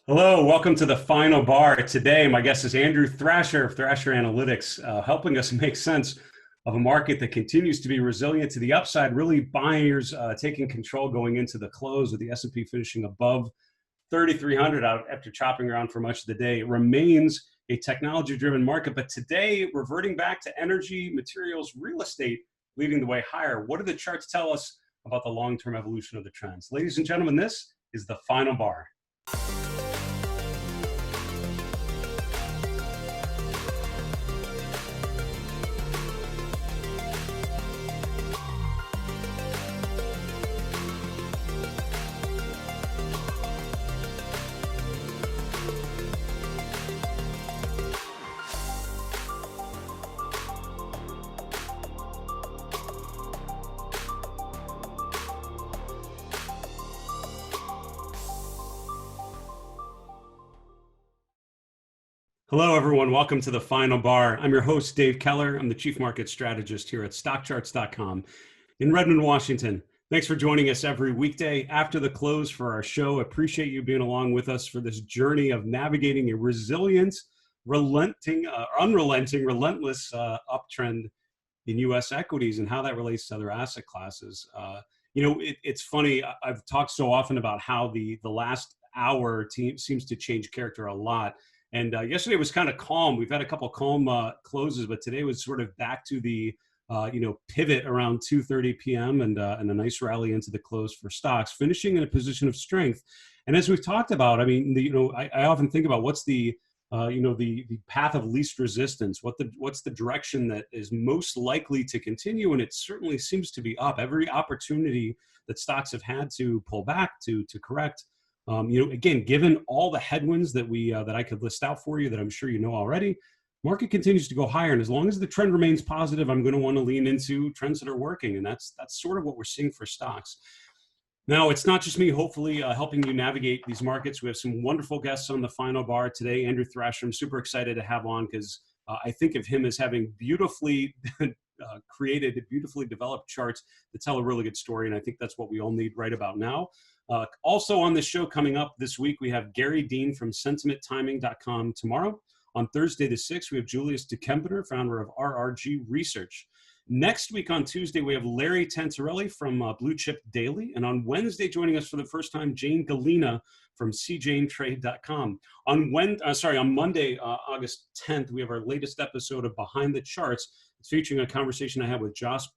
Hello, welcome to the final bar. Today, my guest is Andrew Thrasher of Thrasher Analytics, helping us make sense of a market that continues to be resilient to the upside, really buyers taking control going into the close with the S&P finishing above 3,300 out after chopping around for much of the day. It remains a technology-driven market, but today, reverting back to energy, materials, real estate, leading the way higher. What do the charts tell us about the long-term evolution of the trends? Ladies and gentlemen, this is the final bar. Hello, everyone. Welcome to the final bar. I'm your host, Dave Keller. I'm the Chief Market Strategist here at StockCharts.com in Redmond, Washington. Thanks for joining us every weekday after the close for our show. Appreciate you being along with us for this journey of navigating a resilient, unrelenting, relentless uptrend in U.S. equities and how that relates to other asset classes. It's funny. I've talked so often about how the last hour seems to change character a lot. And yesterday was kind of calm. We've had a couple calm closes, but today was sort of back to the pivot around 2:30 p.m. and a nice rally into the close for stocks, finishing in a position of strength. And as we've talked about, I mean, I often think about what's the path of least resistance, what's the direction that is most likely to continue, and it certainly seems to be up. Every opportunity that stocks have had to pull back, to correct. Again, given all the headwinds that that I could list out for you that I'm sure you know already, market continues to go higher. And as long as the trend remains positive, I'm going to want to lean into trends that are working. And that's sort of what we're seeing for stocks. Now, it's not just me, hopefully, helping you navigate these markets. We have some wonderful guests on the final bar today. Andrew Thrasher, I'm super excited to have on because I think of him as having beautifully created, beautifully developed charts that tell a really good story. And I think that's what we all need right about now. Also on this show coming up this week, we have Gary Dean from sentimenttiming.com tomorrow. On Thursday the 6th, we have Julius DeKempener, founder of RRG Research. Next week on Tuesday, we have Larry Tantarelli from Blue Chip Daily. And on Wednesday, joining us for the first time, Jane Galena from cjanetrade.com. On Monday, August 10th, we have our latest episode of Behind the Charts. It's featuring a conversation I had with Josh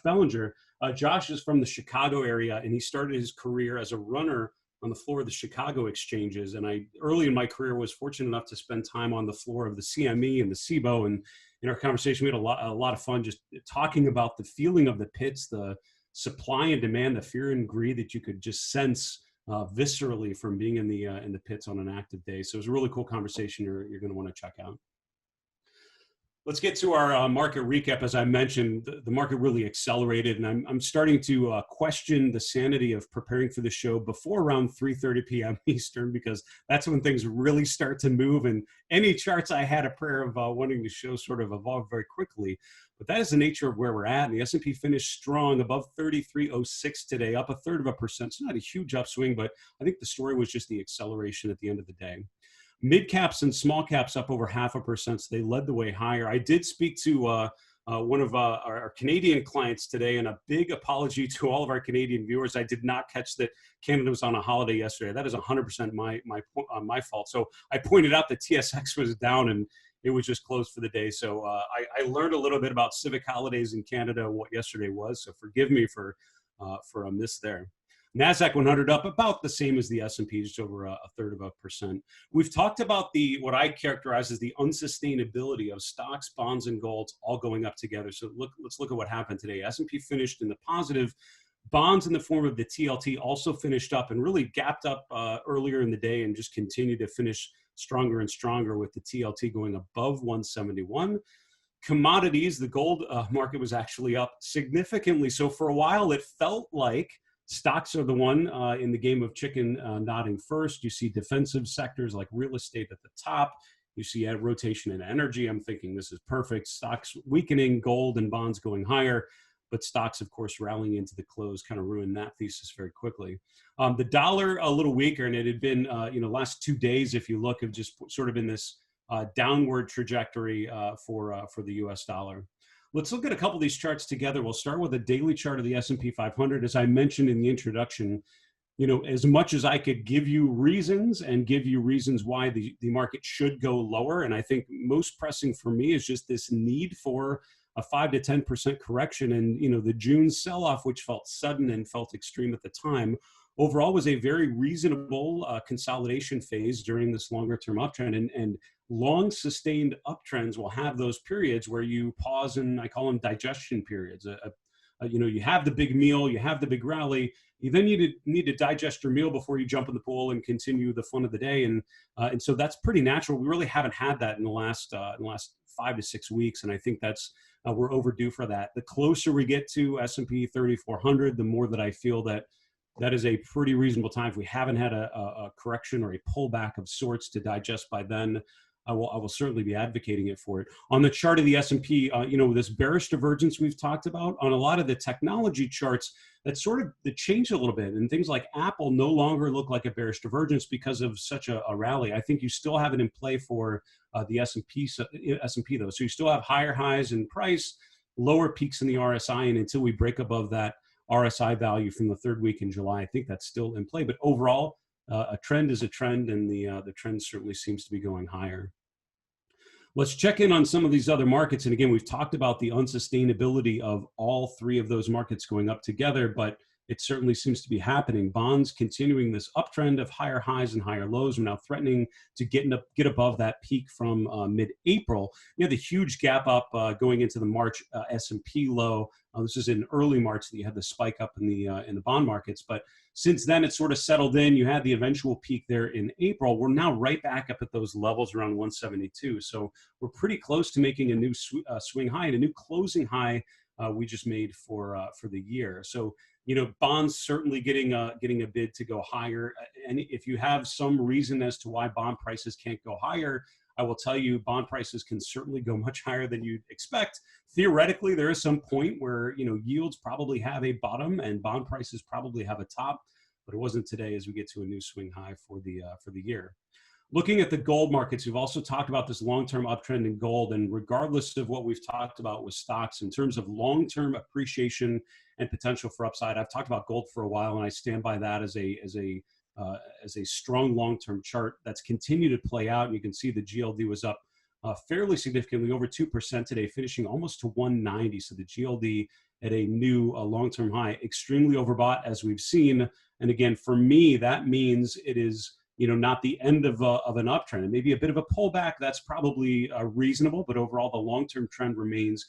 Bellinger. Josh is from the Chicago area, and he started his career as a runner on the floor of the Chicago exchanges. And I, early in my career, was fortunate enough to spend time on the floor of the CME and the SIBO. And in our conversation, we had a lot of fun just talking about the feeling of the pits, the supply and demand, the fear and greed that you could just sense viscerally from being in the pits on an active day. So it was a really cool conversation you're going to want to check out. Let's get to our market recap. As I mentioned, the market really accelerated, and I'm starting to question the sanity of preparing for the show before around 3:30 p.m. Eastern, because that's when things really start to move. And any charts I had a prayer of wanting to show sort of evolve very quickly. But that is the nature of where we're at. And the S&P finished strong above 3306 today, up 1/3%. It's not a huge upswing, but I think the story was just the acceleration at the end of the day. Mid caps and small caps up over 0.5%. So they led the way higher. I did speak to one of our Canadian clients today, and a big apology to all of our Canadian viewers. I did not catch that Canada was on a holiday yesterday. That is 100% my fault. So I pointed out that TSX was down and it was just closed for the day. So I learned a little bit about civic holidays in Canada, what yesterday was. So forgive me for a miss there. NASDAQ 100 up about the same as the S&P, just over 1/3%. We've talked about what I characterize as the unsustainability of stocks, bonds, and golds all going up together. So let's look at what happened today. S&P finished in the positive. Bonds in the form of the TLT also finished up and really gapped up earlier in the day and just continued to finish stronger and stronger with the TLT going above 171. Commodities, the gold market was actually up significantly. So for a while, it felt like stocks are the one in the game of chicken nodding first. You see defensive sectors like real estate at the top. You see a rotation in energy. I'm thinking this is perfect. Stocks weakening, gold and bonds going higher. but stocks, of course, rallying into the close kind of ruined that thesis very quickly. The dollar a little weaker, and it had been, last 2 days, if you look, have just sort of in this downward trajectory for the U.S. dollar. Let's look at a couple of these charts together. We'll start with a daily chart of the S&P 500. As I mentioned in the introduction, as much as I could give you reasons why the market should go lower, and I think most pressing for me is just this need for a 5 to 10% correction. And, the June sell-off, which felt sudden and felt extreme at the time, overall was a very reasonable consolidation phase during this longer-term uptrend. And long sustained uptrends will have those periods where you pause, and I call them digestion periods. You have the big meal, you have the big rally, you then need to digest your meal before you jump in the pool and continue the fun of the day. And so that's pretty natural. We really haven't had that in the last 5 to 6 weeks, and I think that's we're overdue for that. The closer we get to S&P 3400, the more that I feel that is a pretty reasonable time. If we haven't had a correction or a pullback of sorts to digest by then, I will certainly be advocating it for it. On the chart of the S&P, this bearish divergence we've talked about, on a lot of the technology charts, that changed a little bit. And things like Apple no longer look like a bearish divergence because of such a rally. I think you still have it in play for the S&P though. So you still have higher highs in price, lower peaks in the RSI, and until we break above that RSI value from the third week in July, I think that's still in play. But overall, a trend is a trend, and the trend certainly seems to be going higher. Let's check in on some of these other markets. And again, we've talked about the unsustainability of all three of those markets going up together, but it certainly seems to be happening. Bonds continuing this uptrend of higher highs and higher lows. We're now threatening to get above that peak from mid-April. You had the huge gap up going into the March S&P low. This is in early March that you had the spike up in the bond markets, but since then it's sort of settled in. You had the eventual peak there in April. We're now right back up at those levels around 172. So we're pretty close to making a new swing high and a new closing high we just made for the year. So bonds certainly getting a bid to go higher. And if you have some reason as to why bond prices can't go higher, I will tell you bond prices can certainly go much higher than you'd expect. Theoretically, there is some point where yields probably have a bottom and bond prices probably have a top, but it wasn't today as we get to a new swing high for the year. Looking at the gold markets, we've also talked about this long-term uptrend in gold, and regardless of what we've talked about with stocks in terms of long-term appreciation and potential for upside, I've talked about gold for a while, and I stand by that as a strong long-term chart that's continued to play out. And you can see the GLD was up fairly significantly, over 2% today, finishing almost to 190. So the GLD at a new long-term high, extremely overbought as we've seen. And again, for me, that means it is not the end of an uptrend. And maybe a bit of a pullback, that's probably reasonable, but overall the long-term trend remains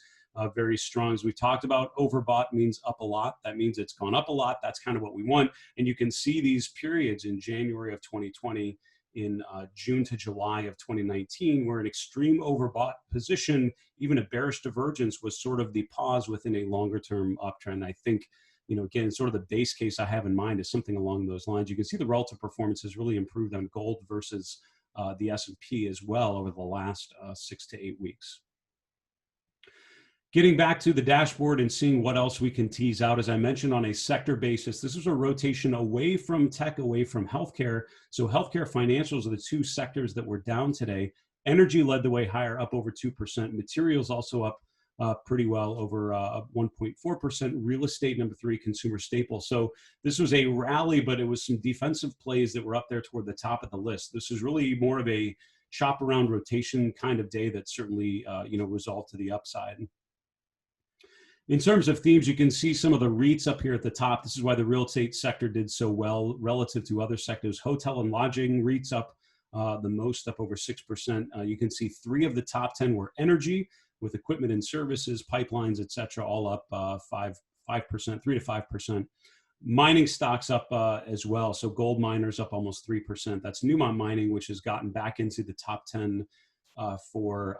very strong. As we've talked about, overbought means up a lot. That means it's gone up a lot. That's kind of what we want. And you can see these periods in January of 2020, in June to July of 2019, where an extreme overbought position, even a bearish divergence, was sort of the pause within a longer-term uptrend. I think, again, sort of the base case I have in mind is something along those lines. You can see the relative performance has really improved on gold versus the S&P as well over the last 6 to 8 weeks. Getting back to the dashboard and seeing what else we can tease out, as I mentioned, on a sector basis, this is a rotation away from tech, away from healthcare. So healthcare financials are the two sectors that were down today. Energy led the way higher, up over 2%. Materials also up pretty well, over 1.4%. Real estate, number 3, consumer staples. So this was a rally, but it was some defensive plays that were up there toward the top of the list. This is really more of a shop around rotation kind of day that certainly resolved to the upside. In terms of themes, you can see some of the REITs up here at the top. This is why the real estate sector did so well relative to other sectors. Hotel and lodging REITs up the most, up over 6%. You can see 3 of the top 10 were energy, with equipment and services, pipelines, et cetera, all up 5%, 3 to 5%. Mining stocks up as well. So gold miners up almost 3%. That's Newmont Mining, which has gotten back into the top 10 for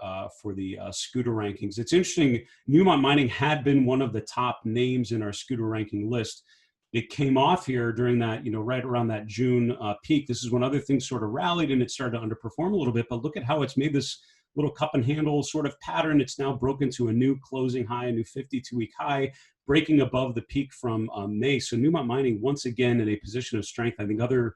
the scooter rankings. It's interesting, Newmont Mining had been one of the top names in our scooter ranking list. It came off here during that, right around that June peak. This is when other things sort of rallied and it started to underperform a little bit, but look at how it's made this little cup and handle sort of pattern. It's now broken to a new closing high, a new 52-week high, breaking above the peak from May. So Newmont Mining, once again, in a position of strength. I think other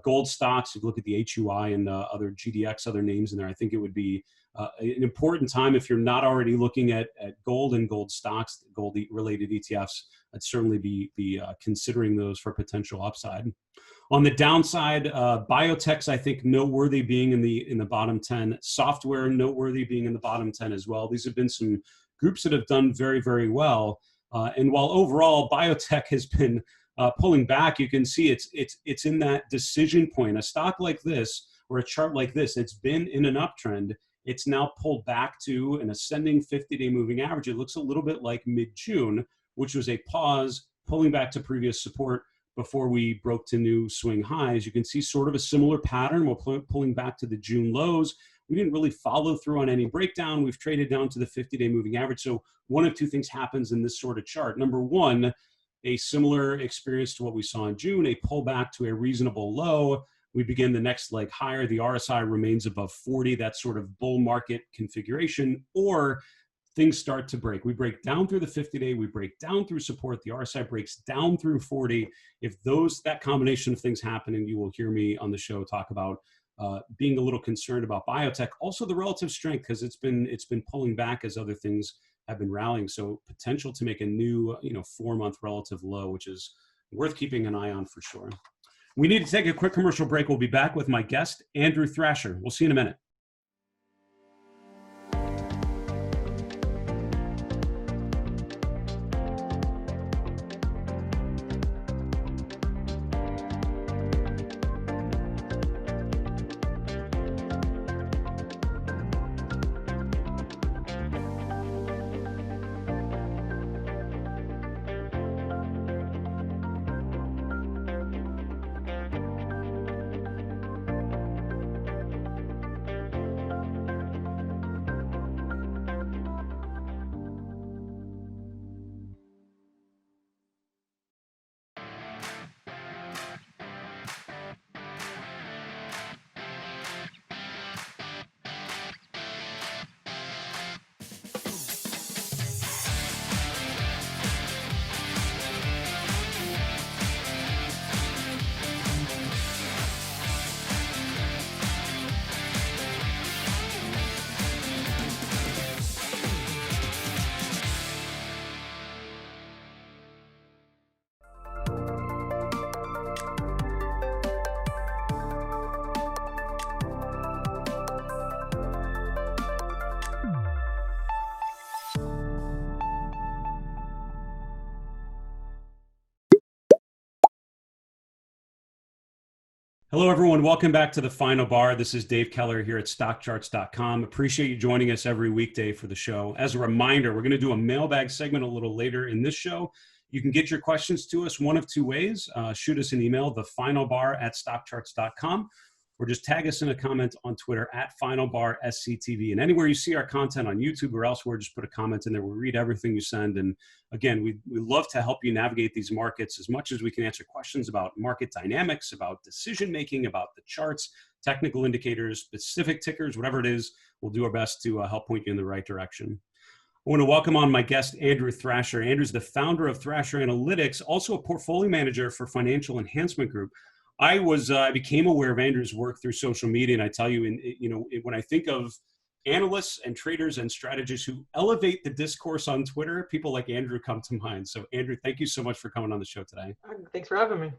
gold stocks, if you look at the HUI and other GDX, other names in there, I think it would be an important time if you're not already looking at gold and gold stocks, gold-related ETFs. I'd certainly be considering those for potential upside. On the downside, biotechs, I think, noteworthy being in the bottom 10. Software, noteworthy being in the bottom 10 as well. These have been some groups that have done very, very well. And while overall biotech has been pulling back, you can see it's in that decision point. A stock like this or a chart like this, it's been in an uptrend. It's now pulled back to an ascending 50-day moving average. It looks a little bit like mid-June, which was a pause, pulling back to previous support before we broke to new swing highs. You can see sort of a similar pattern. We're pulling back to the June lows. We didn't really follow through on any breakdown. We've traded down to the 50-day moving average. So one of two things happens in this sort of chart. Number one, a similar experience to what we saw in June, a pullback to a reasonable low. We begin the next leg higher. The RSI remains above 40. That sort of bull market configuration, or things start to break. We break down through the 50-day, we break down through support, the RSI breaks down through 40. If that combination of things happen, and you will hear me on the show talk about being a little concerned about biotech, also the relative strength, because it's been pulling back as other things have been rallying. So potential to make a new 4-month relative low, which is worth keeping an eye on for sure. We need to take a quick commercial break. We'll be back with my guest, Andrew Thrasher. We'll see you in a minute. Hello, everyone. Welcome back to The Final Bar. This is Dave Keller here at StockCharts.com. Appreciate you joining us every weekday for the show. As a reminder, we're going to do a mailbag segment a little later in this show. You can get your questions to us one of two ways. Shoot us an email, thefinalbar@StockCharts.com, or just tag us in a comment on Twitter @FinalBarSCTV. And anywhere you see our content on YouTube or elsewhere, just put a comment in there. We read everything you send. And again, we love to help you navigate these markets as much as we can answer questions about market dynamics, about decision-making, about the charts, technical indicators, specific tickers, whatever it is. We'll do our best to help point you in the right direction. I want to welcome on my guest, Andrew Thrasher. Andrew's the founder of Thrasher Analytics, also a portfolio manager for Financial Enhancement Group. I became aware of Andrew's work through social media, and I tell you, when I think of analysts and traders and strategists who elevate the discourse on Twitter, people like Andrew come to mind. So, Andrew, thank you so much for coming on the show today. Thanks for having me.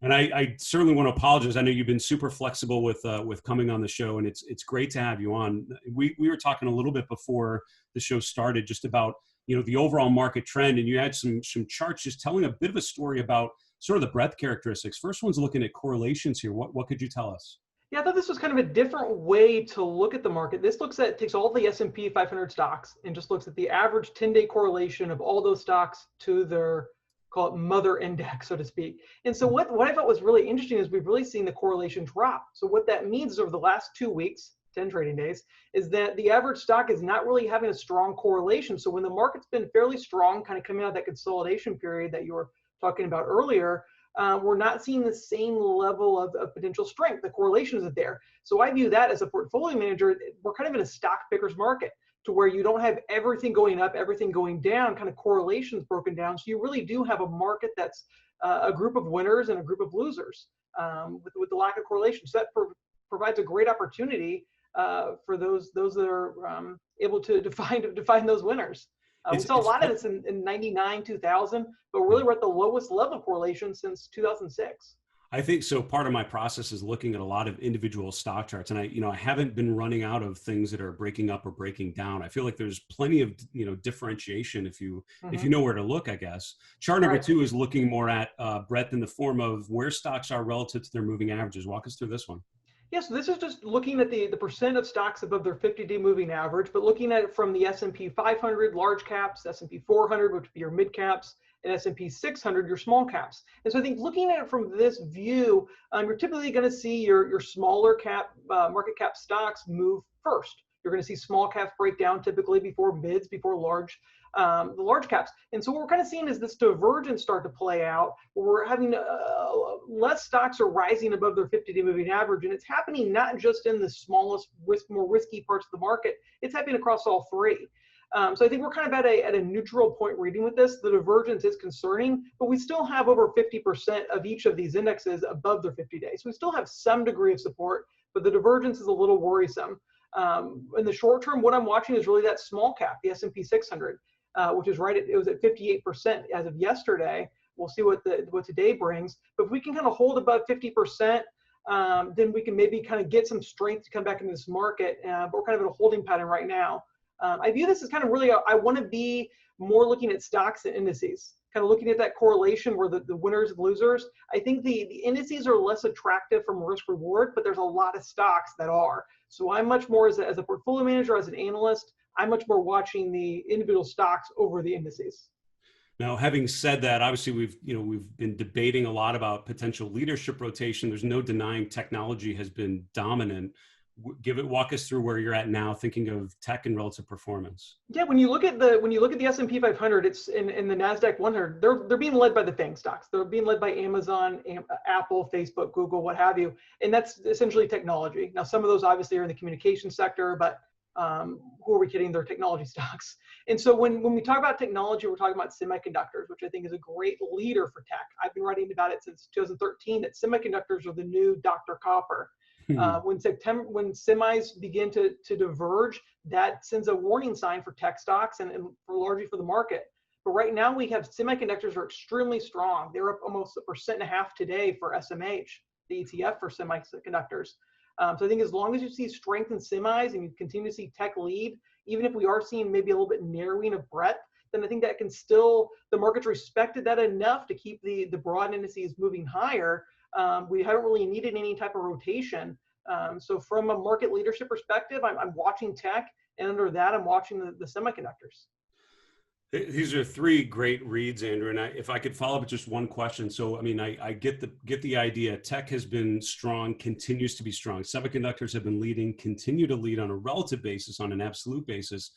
And I certainly want to apologize. I know you've been super flexible with coming on the show, and it's great to have you on. We were talking a little bit before the show started just about the overall market trend, and you had some charts just telling a bit of a story about sort of the breadth characteristics. First one's looking at correlations here. What could you tell us? Yeah, I thought this was kind of a different way to look at the market. This takes all the S&P 500 stocks and just looks at the average 10-day correlation of all those stocks to their, call it mother index, so to speak. And so what I thought was really interesting is we've really seen the correlation drop. So what that means over the last 2 weeks, 10 trading days, is that the average stock is not really having a strong correlation. So when the market's been fairly strong, kind of coming out of that consolidation period that you were talking about earlier, we're not seeing the same level of potential strength. The correlation isn't there. So I view that as a portfolio manager, we're kind of in a stock picker's market to where you don't have everything going up, everything going down, kind of correlations broken down. So you really do have a market that's a group of winners and a group of losers with the lack of correlation. So that provides a great opportunity for those that are able to define those winners. We saw a lot of this in 99, 2000, but really we're at the lowest level of correlation since 2006. I think so. Part of my process is looking at a lot of individual stock charts, and I haven't been running out of things that are breaking up or breaking down. I feel like there's plenty of differentiation if you know where to look, I guess. Chart number 2 is looking more at breadth in the form of where stocks are relative to their moving averages. Walk us through this one. Yeah, so this is just looking at the percent of stocks above their 50-day moving average, but looking at it from the S&P 500 large caps, S&P 400, which would be your mid caps, and S&P 600, your small caps. And so I think looking at it from this view, you're typically going to see your smaller cap, market cap stocks move first. You're going to see small caps break down typically before mids, before the large caps. And so what we're kind of seeing is this divergence start to play out, where we're having less stocks are rising above their 50-day moving average. And it's happening not just in the smallest, more risky parts of the market, it's happening across all three. So I think we're kind of at a neutral point reading with this. The divergence is concerning, but we still have over 50% of each of these indexes above their 50 days. So we still have some degree of support, but the divergence is a little worrisome. In the short term, what I'm watching is really that small cap, the S&P 600, which is it was at 58% as of yesterday. We'll see what today brings. But if we can kind of hold above 50%, then we can maybe kind of get some strength to come back into this market. But we're kind of in a holding pattern right now. I view this as kind of really, I want to be more looking at stocks and indices, kind of looking at that correlation where the winners and losers. I think the indices are less attractive from risk reward, but there's a lot of stocks that are. So I'm much more as a portfolio manager, as an analyst, I'm much more watching the individual stocks over the indices. Now, having said that, obviously we've been debating a lot about potential leadership rotation. There's no denying technology has been dominant. Walk us through where you're at now, thinking of tech and relative performance. Yeah, when you look at the S&P 500, it's in the Nasdaq 100. They're being led by the FANG stocks. They're being led by Amazon, Apple, Facebook, Google, what have you, and that's essentially technology. Now, some of those obviously are in the communication sector, but who are we kidding? They're technology stocks. And so when we talk about technology, we're talking about semiconductors, which I think is a great leader for tech. I've been writing about it since 2013 that semiconductors are the new Dr. Copper. When semis begin to diverge, that sends a warning sign for tech stocks and largely for the market. But right now we have semiconductors are extremely strong. They're up almost 1.5% today for SMH, the ETF for semiconductors. So I think as long as you see strength in semis and you continue to see tech lead, even if we are seeing maybe a little bit narrowing of breadth, then I think that can still, the market's respected that enough to keep the broad indices moving higher. We haven't really needed any type of rotation. So from a market leadership perspective, I'm watching tech, and under that, I'm watching the semiconductors. These are three great reads, Andrew. And if I could follow up with just one question. So, I mean, I get the idea. Tech has been strong, continues to be strong. Semiconductors have been leading, continue to lead on a relative basis, on an absolute basis.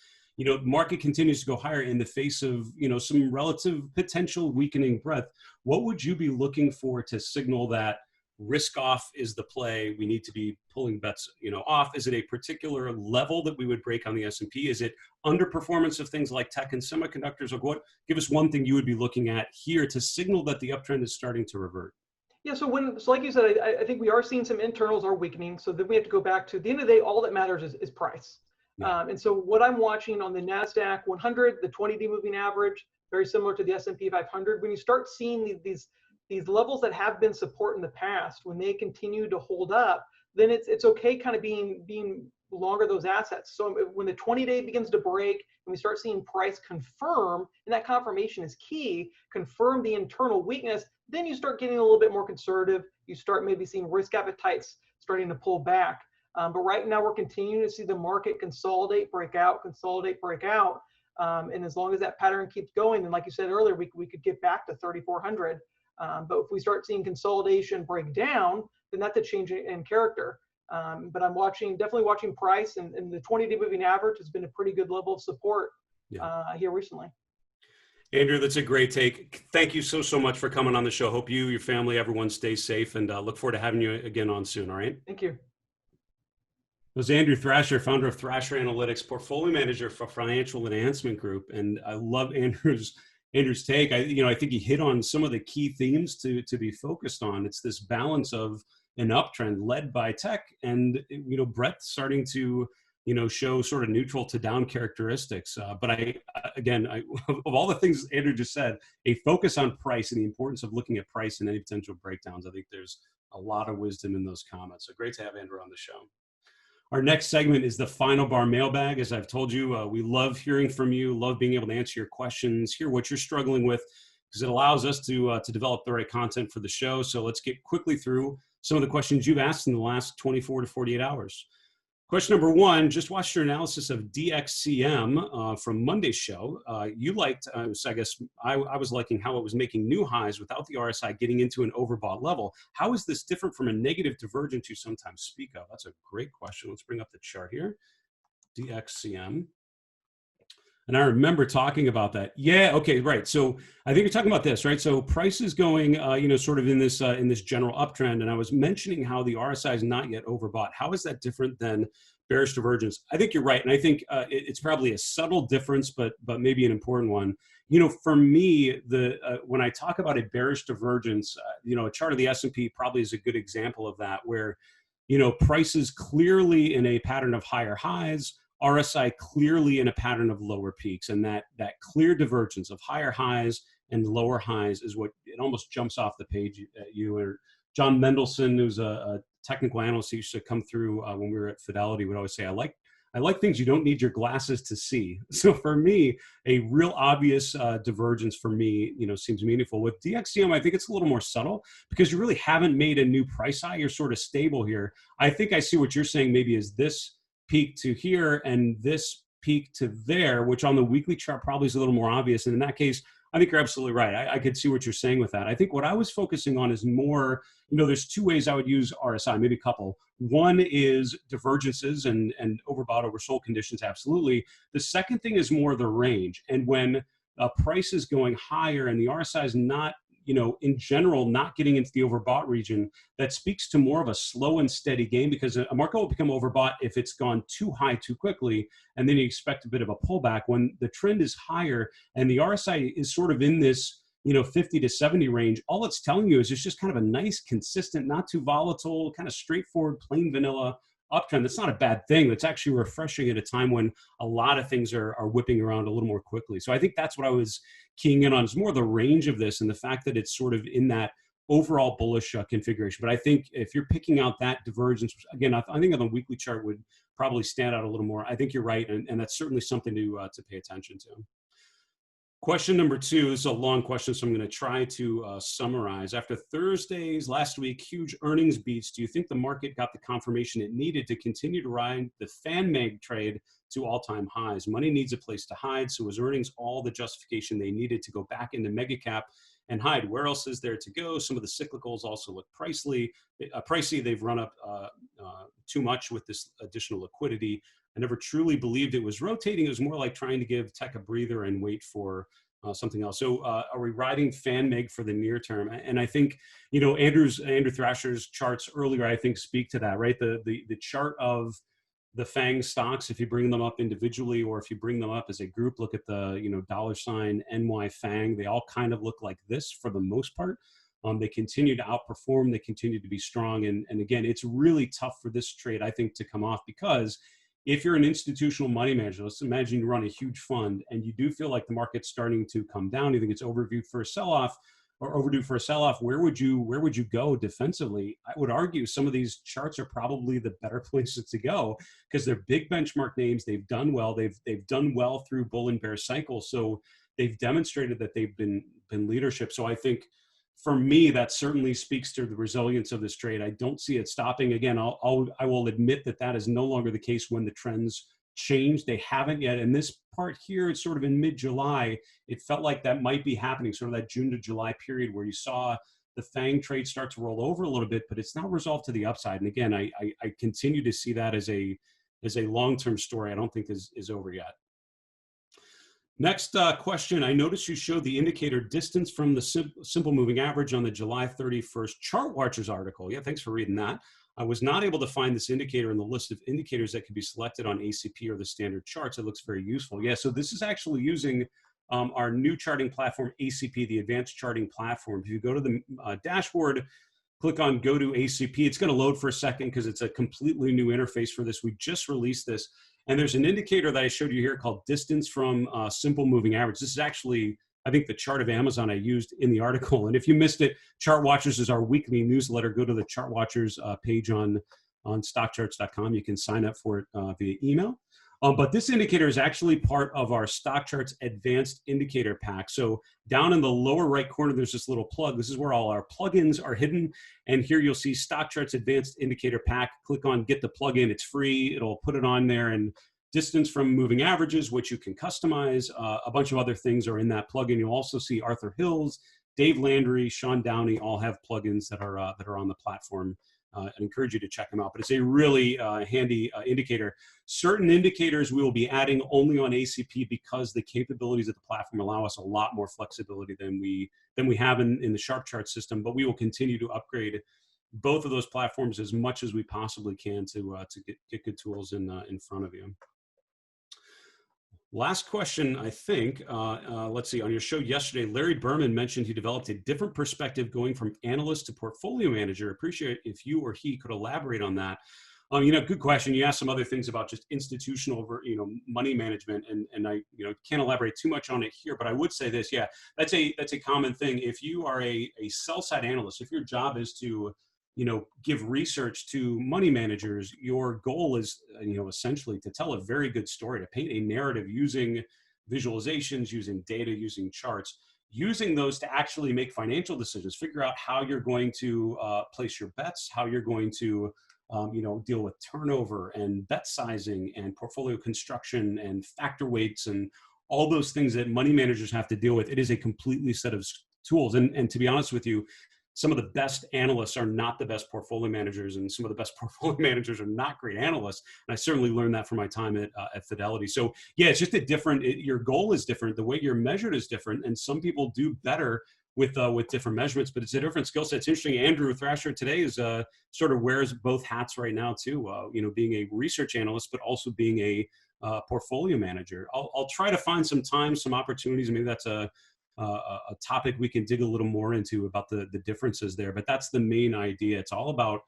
Market continues to go higher in the face of, some relative potential weakening breadth. What would you be looking for to signal that risk off is the play? We need to be pulling bets, off. Is it a particular level that we would break on the S&P? Is it underperformance of things like tech and semiconductors? Or give us one thing you would be looking at here to signal that the uptrend is starting to revert. Yeah, so like you said, I think we are seeing some internals are weakening. So then we have to go back to the end of the day, all that matters is price. Yeah. And so what I'm watching on the Nasdaq 100, the 20-day moving average, very similar to the S&P 500. When you start seeing these levels that have been support in the past, when they continue to hold up, then it's okay kind of being longer those assets. So when the 20-day begins to break and we start seeing price confirm, and that confirmation is key, confirm the internal weakness, then you start getting a little bit more conservative. You start maybe seeing risk appetites starting to pull back. But right now we're continuing to see the market consolidate, break out. And as long as that pattern keeps going, then like you said earlier, we could get back to 3,400. But if we start seeing consolidation break down, then that's a change in character. But I'm definitely watching price, and the 20-day moving average has been a pretty good level of support here recently. Andrew, that's a great take. Thank you so much for coming on the show. Hope you, your family, everyone stays safe, and look forward to having you again on soon. All right. Thank you. It was Andrew Thrasher, founder of Thrasher Analytics, portfolio manager for Financial Enhancement Group, and I love Andrew's take. I think he hit on some of the key themes to be focused on. It's this balance of an uptrend led by tech, and breadth starting to show sort of neutral to down characteristics. But of all the things Andrew just said, a focus on price and the importance of looking at price and any potential breakdowns. I think there's a lot of wisdom in those comments. So great to have Andrew on the show. Our next segment is the Final Bar Mailbag. As I've told you, we love hearing from you, love being able to answer your questions, hear what you're struggling with, because it allows us to develop the right content for the show. So let's get quickly through some of the questions you've asked in the last 24 to 48 hours. Question number one, just watched your analysis of DXCM from Monday's show. You liked, so I guess I was liking how it was making new highs without the RSI getting into an overbought level. How is this different from a negative divergence you sometimes speak of? That's a great question. Let's bring up the chart here. DXCM. And I remember talking about that. Yeah, okay, right. So I think you're talking about this, right? So price is going, sort of in this general uptrend. And I was mentioning how the RSI is not yet overbought. How is that different than bearish divergence? I think you're right. And I think it's probably a subtle difference, but maybe an important one. For me, when I talk about a bearish divergence, a chart of the S&P probably is a good example of that, where, price is clearly in a pattern of higher highs, RSI clearly in a pattern of lower peaks, and that clear divergence of higher highs and lower highs is what it almost jumps off the page at you. Or John Mendelson, who's a technical analyst who used to come through when we were at Fidelity, would always say, I like things you don't need your glasses to see. So for me, a real obvious divergence for me, seems meaningful. With DXCM, I think it's a little more subtle because you really haven't made a new price high. You're sort of stable here. I think I see what you're saying maybe is this peak to here and this peak to there, which on the weekly chart probably is a little more obvious. And in that case, I think you're absolutely right. I could see what you're saying with that. I think what I was focusing on is more, there's two ways I would use RSI, maybe a couple. One is divergences and overbought, oversold conditions, absolutely. The second thing is more the range. And when a price is going higher and the RSI is not, in general, not getting into the overbought region, that speaks to more of a slow and steady game, because a market will become overbought if it's gone too high too quickly, and then you expect a bit of a pullback. When the trend is higher and the RSI is sort of in this 50 to 70 range, all it's telling you is it's just kind of a nice, consistent, not too volatile, kind of straightforward, plain vanilla uptrend. That's not a bad thing. That's actually refreshing at a time when a lot of things are whipping around a little more quickly. So I think that's what I was keying in on, is more the range of this and the fact that it's sort of in that overall bullish configuration. But I think if you're picking out that divergence, again, I think on the weekly chart would probably stand out a little more. I think you're right, and that's certainly something to pay attention to. Question number two, this is a long question, so I'm going to try to summarize. After Thursday's last week huge earnings beats, do you think the market got the confirmation it needed to continue to ride the FANMAG trade to all-time highs? Money needs a place to hide, so was earnings all the justification they needed to go back into mega cap and hide? Where else is there to go? Some of the cyclicals also look pricey. They've run up too much with this additional liquidity. I never truly believed it was rotating. It was more like trying to give tech a breather and wait for something else. So are we riding FANMAG for the near term? And I think, Andrew Thrasher's charts earlier, I think, speak to that, right? The chart of the FANG stocks, if you bring them up individually or if you bring them up as a group, look at the, $NY FANG, they all kind of look like this for the most part. They continue to outperform. They continue to be strong. And again, it's really tough for this trade, I think, to come off, because if you're an institutional money manager, let's imagine you run a huge fund and you do feel like the market's starting to come down, you think it's overdue for a sell-off, where would you go defensively? I would argue some of these charts are probably the better places to go, because they're big benchmark names. They've done well. They've done well through bull and bear cycles. So they've demonstrated that they've been leadership. So I think, for me, that certainly speaks to the resilience of this trade. I don't see it stopping. Again, I will admit that is no longer the case when the trends change. They haven't yet. And this part here, it's sort of in mid-July. It felt like that might be happening, sort of that June to July period where you saw the FANG trade start to roll over a little bit, but it's now resolved to the upside. And again, I continue to see that as a long-term story. I don't think is over yet. Next question. I noticed you showed the indicator distance from the simple moving average on the July 31st Chart Watchers article. Yeah, thanks for reading that. I was not able to find this indicator in the list of indicators that can be selected on ACP or the standard charts. It looks very useful. Yeah, so this is actually using our new charting platform, ACP, the Advanced Charting Platform. If you go to the dashboard, click on Go to ACP. It's going to load for a second because it's a completely new interface for this. We just released this. And there's an indicator that I showed you here called distance from simple moving average. This is actually, I think, the chart of Amazon I used in the article. And if you missed it, Chart Watchers is our weekly newsletter. Go to the Chart Watchers page on StockCharts.com. You can sign up for it via email. But this indicator is actually part of our StockCharts Advanced Indicator Pack. So down in the lower right corner, there's this little plug. This is where all our plugins are hidden. And here you'll see StockCharts Advanced Indicator Pack. Click on Get the Plugin. It's free. It'll put it on there. And distance from moving averages, which you can customize. A bunch of other things are in that plugin. You'll also see Arthur Hills, Dave Landry, Sean Downey all have plugins that are on the platform. I encourage you to check them out, but it's a really handy indicator. Certain indicators we will be adding only on ACP because the capabilities of the platform allow us a lot more flexibility than we have in the Sharp Chart system, but we will continue to upgrade both of those platforms as much as we possibly can to get good tools in front of you. Last question, I think, let's see, on your show yesterday, Larry Berman mentioned he developed a different perspective going from analyst to portfolio manager. Appreciate if you or he could elaborate on that. Good question. You asked some other things about just institutional, money management, and I, can't elaborate too much on it here, but I would say this, yeah, that's a common thing. If you are a sell-side analyst, if your job is to give research to money managers, your goal is, essentially to tell a very good story, to paint a narrative using visualizations, using data, using charts, using those to actually make financial decisions, figure out how you're going to place your bets, how you're going to, deal with turnover and bet sizing and portfolio construction and factor weights and all those things that money managers have to deal with. It is a completely set of tools. And to be honest with you, some of the best analysts are not the best portfolio managers, and some of the best portfolio managers are not great analysts. And I certainly learned that from my time at Fidelity. So yeah, it's just your goal is different. The way you're measured is different. And some people do better with different measurements, but it's a different skill set. It's interesting. Andrew Thrasher today is sort of wears both hats right now too, being a research analyst, but also being a portfolio manager. I'll try to find some time, some opportunities. Maybe that's a topic we can dig a little more into about the differences there, but that's the main idea. It's all about,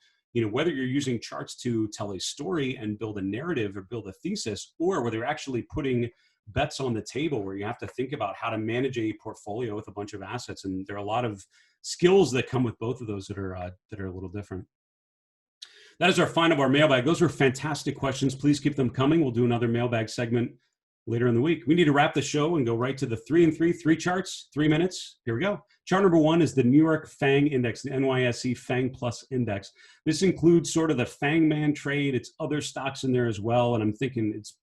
whether you're using charts to tell a story and build a narrative or build a thesis, or whether you're actually putting bets on the table where you have to think about how to manage a portfolio with a bunch of assets. And there are a lot of skills that come with both of those that are a little different. That is our final bar mailbag. Those are fantastic questions. Please keep them coming. We'll do another mailbag segment later in the week. We need to wrap the show and go right to the 3 and 3, 3 charts, 3 minutes. Here we go. Chart number 1 is the New York FANG index, the NYSE FANG Plus index. This includes sort of the FANGMAN trade. It's other stocks in there as well. And I'm thinking it's,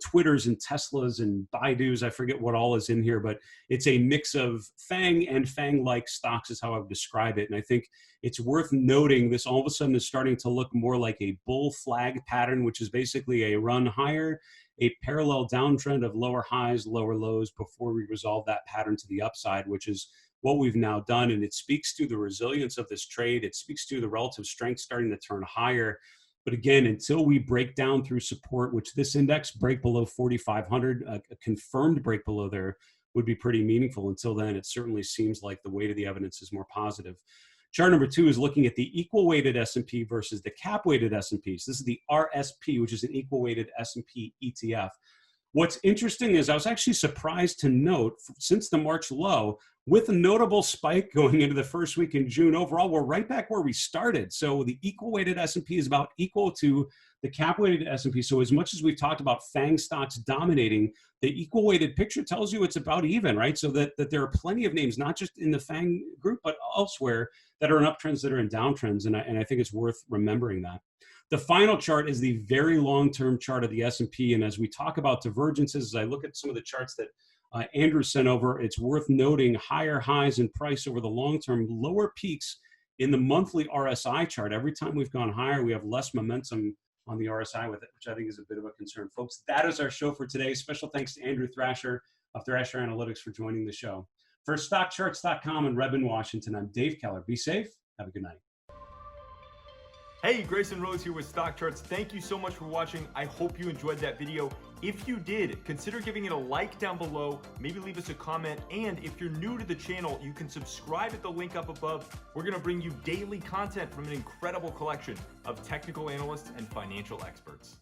Twitters and Teslas and Baidus. I forget what all is in here, but it's a mix of FANG and FANG-like stocks is how I would describe it. And I think it's worth noting this all of a sudden is starting to look more like a bull flag pattern, which is basically a run higher, a parallel downtrend of lower highs, lower lows before we resolve that pattern to the upside, which is what we've now done. And it speaks to the resilience of this trade. It speaks to the relative strength starting to turn higher. But again, until we break down through support, which this index break below 4,500, a confirmed break below there would be pretty meaningful. Until then, it certainly seems like the weight of the evidence is more positive. Chart number 2 is looking at the equal weighted S&P versus the cap weighted S&P. So this is the RSP, which is an equal weighted S&P ETF. What's interesting is I was actually surprised to note since the March low, with a notable spike going into the first week in June, overall, we're right back where we started. So the equal weighted S&P is about equal to the cap weighted S&P. So as much as we've talked about FANG stocks dominating, the equal weighted picture tells you it's about even, right? So that there are plenty of names, not just in the FANG group, but elsewhere that are in uptrends, that are in downtrends. And I think it's worth remembering that. The final chart is the very long-term chart of the S&P. And as we talk about divergences, as I look at some of the charts that Andrew sent over, it's worth noting higher highs in price over the long term, lower peaks in the monthly RSI chart. Every time we've gone higher, we have less momentum on the RSI with it, which I think is a bit of a concern. Folks, that is our show for today. Special thanks to Andrew Thrasher of Thrasher Analytics, for joining the show. For StockCharts.com in Redmond, Washington, I'm Dave Keller. Be safe. Have a good night. Hey, Grayson Rose here with StockCharts. Thank you so much for watching. I hope you enjoyed that video. If you did, consider giving it a like down below, maybe leave us a comment, and if you're new to the channel, you can subscribe at the link up above. We're gonna bring you daily content from an incredible collection of technical analysts and financial experts.